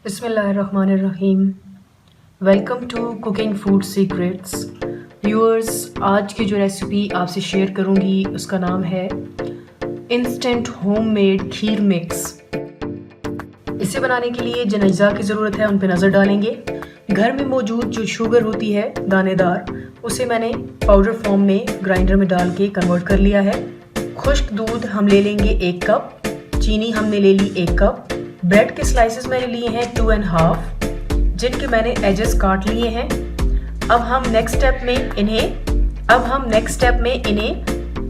बिस्मिल्लाहिर्रहमानिर्रहीम। Welcome to cooking food secrets. Viewers, आज की जो रेसिपी आपसे शेयर करूंगी उसका नाम है इंस्टेंट होममेड खीर मिक्स। इसे बनाने के लिए जिन अज्जा की ज़रूरत है उन पर नज़र डालेंगे। घर में मौजूद जो शुगर होती है दानेदार, उसे मैंने पाउडर फॉर्म में ग्राइंडर में डाल के कन्वर्ट कर लिया है। खुश्क दूध हम ले लेंगे 1 कप, चीनी हमने ले ली 1 कप, ब्रेड के स्लाइसेस मैंने लिए हैं 2.5 जिनके मैंने एजेस काट लिए हैं। अब हम नेक्स्ट स्टेप में इन्हें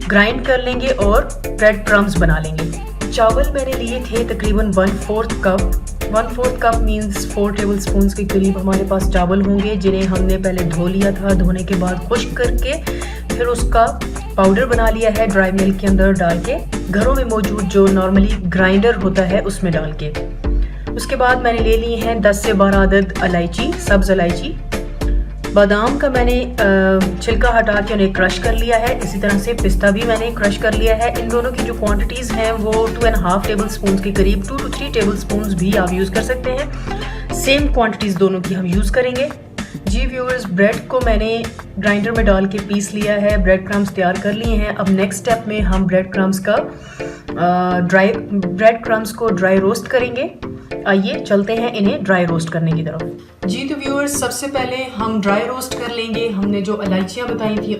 ग्राइंड कर लेंगे और ब्रेड क्रम्स बना लेंगे। चावल मैंने लिए थे तकरीबन 1/4 cup. 1/4 cup means 4 table spoon के करीब हमारे पास चावल होंगे, जिन्हें हमने पहले धो लिया था। धोने के बाद खुश्क करके फिर उसका पाउडर बना लिया है ड्राई मिल्क के अंदर डाल के, घरों में मौजूद जो नॉर्मली ग्राइंडर होता है उसमें डाल के। उसके बाद मैंने ले लिए हैं 10 से 12 अदद इलायची, सब्ज़ इलायची। बादाम का मैंने छिलका हटा के उन्हें क्रश कर लिया है। इसी तरह से पिस्ता भी मैंने क्रश कर लिया है। इन दोनों की जो क्वांटिटीज़ हैं वो 2.5 टेबल स्पून के करीब, 2 to 3 टेबल स्पून भी आप यूज़ कर सकते हैं। सेम क्वांटिटीज़ दोनों की हम यूज़ करेंगे। जी व्यूअर्स, ब्रेड को मैंने ग्राइंडर में डाल के पीस लिया है, ब्रेड क्रम्स तैयार कर लिए हैं। अब नेक्स्ट स्टेप में हम ब्रेड क्रम्स को ड्राई रोस्ट करेंगे। आइए चलते हैं इन्हें ड्राई रोस्ट करने की तरफ। जी तो व्यूअर्स, सबसे पहले हम ड्राई रोस्ट कर लेंगे। हमने जो इलायचियाँ बताई थी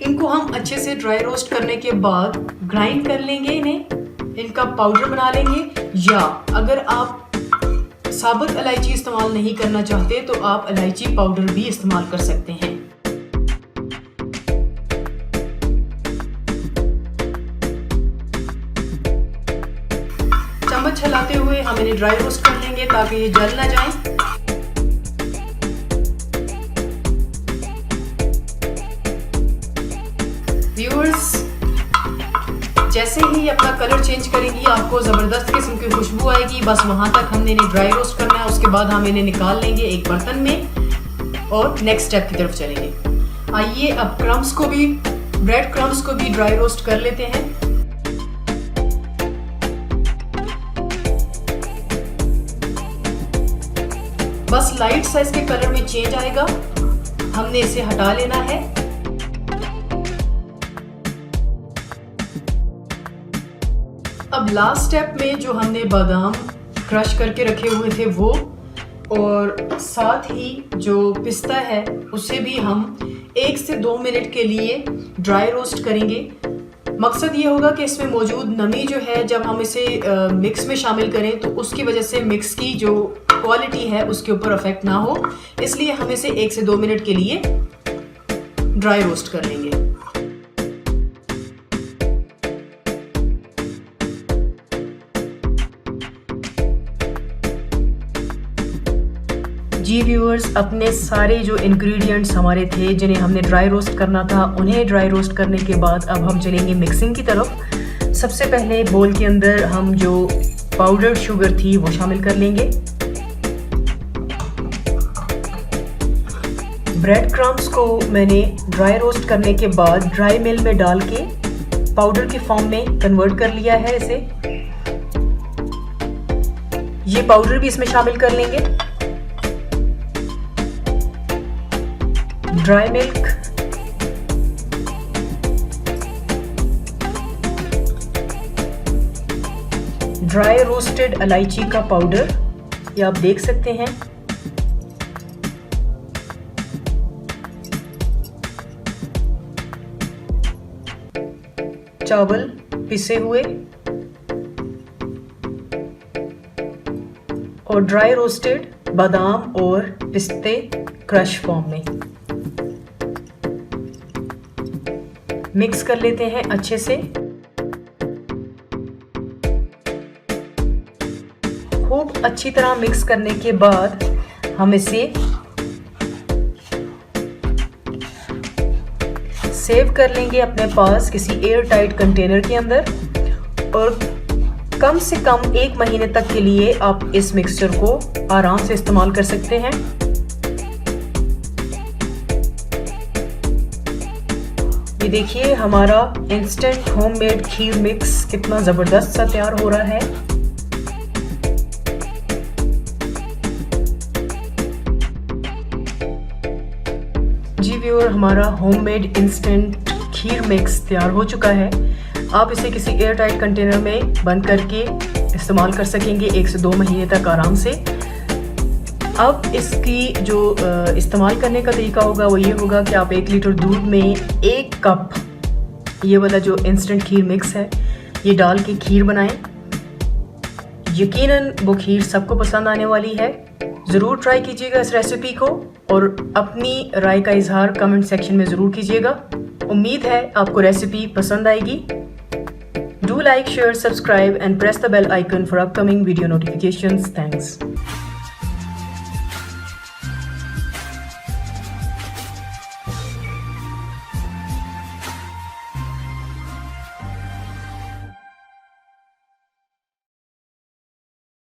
इनको हम अच्छे से ड्राई रोस्ट करने के बाद ग्राइंड कर लेंगे, इनका पाउडर बना लेंगे। या अगर आप साबुत इलायची इस्तेमाल नहीं करना चाहते तो आप इलायची पाउडर भी इस्तेमाल कर सकते हैं। चम्मच चलाते हुए हम इन्हें ड्राई रोस्ट कर लेंगे ताकि ये जल ना जाए। व्यूअर्स, जैसे ही अपना कलर चेंज करेंगी आपको ज़बरदस्त किस्म की खुशबू आएगी। बस वहाँ तक हमने इन्हें ड्राई रोस्ट करना है। उसके बाद हम इन्हें निकाल लेंगे एक बर्तन में और नेक्स्ट स्टेप की तरफ चलेंगे। आइए अब ब्रेड क्रम्स को भी ड्राई रोस्ट कर लेते हैं। बस लाइट साइज के कलर में चेंज आएगा, हमने इसे हटा लेना है। अब लास्ट स्टेप में जो हमने बादाम क्रश करके रखे हुए थे वो, और साथ ही जो पिस्ता है उसे भी हम 1 से 2 मिनट के लिए ड्राई रोस्ट करेंगे। मकसद ये होगा कि इसमें मौजूद नमी जो है जब हम इसे मिक्स में शामिल करें तो उसकी वजह से मिक्स की जो क्वालिटी है उसके ऊपर अफेक्ट ना हो, इसलिए हम इसे 1 से 2 मिनट के लिए ड्राई रोस्ट कर लेंगे। जी व्यूअर्स, अपने सारे जो इंग्रेडिएंट्स हमारे थे जिन्हें हमने ड्राई रोस्ट करना था उन्हें ड्राई रोस्ट करने के बाद अब हम चलेंगे मिक्सिंग की तरफ। सबसे पहले बोल के अंदर हम जो पाउडर शुगर थी वो शामिल कर लेंगे। ब्रेड क्रम्स को मैंने ड्राई रोस्ट करने के बाद ड्राई मिल में डाल के पाउडर के फॉर्म में कन्वर्ट कर लिया है इसे। ये पाउडर भी इसमें शामिल कर लेंगे। ड्राई मिल्क, ड्राई रोस्टेड इलायची का पाउडर, ये आप देख सकते हैं। चावल पिसे हुए और ड्राई रोस्टेड बादाम और पिस्ते क्रश फॉर्म में मिक्स कर लेते हैं अच्छे से। खूब अच्छी तरह मिक्स करने के बाद हम इसे सेव कर लेंगे अपने पास किसी एयर टाइट कंटेनर के अंदर, और कम से कम 1 महीने तक के लिए आप इस मिक्सचर को आराम से इस्तेमाल कर सकते हैं। ये देखिए हमारा इंस्टेंट होममेड खीर मिक्स कितना ज़बरदस्त सा तैयार हो रहा है। व्यूअर, हमारा होममेड इंस्टेंट खीर मिक्स तैयार हो चुका है। आप इसे किसी एयर टाइट कंटेनर में बंद करके इस्तेमाल कर सकेंगे 1 से 2 महीने तक आराम से। अब इसकी जो इस्तेमाल करने का तरीका होगा वो ये होगा कि आप 1 लीटर दूध में 1 कप ये वाला जो इंस्टेंट खीर मिक्स है ये डाल के खीर बनाएं। यकीनन वो खीर सबको पसंद आने वाली है। ज़रूर ट्राई कीजिएगा इस रेसिपी को और अपनी राय का इजहार कमेंट सेक्शन में ज़रूर कीजिएगा। उम्मीद है आपको रेसिपी पसंद आएगी। Do like, share, subscribe and press the bell icon for upcoming video notifications. Thanks.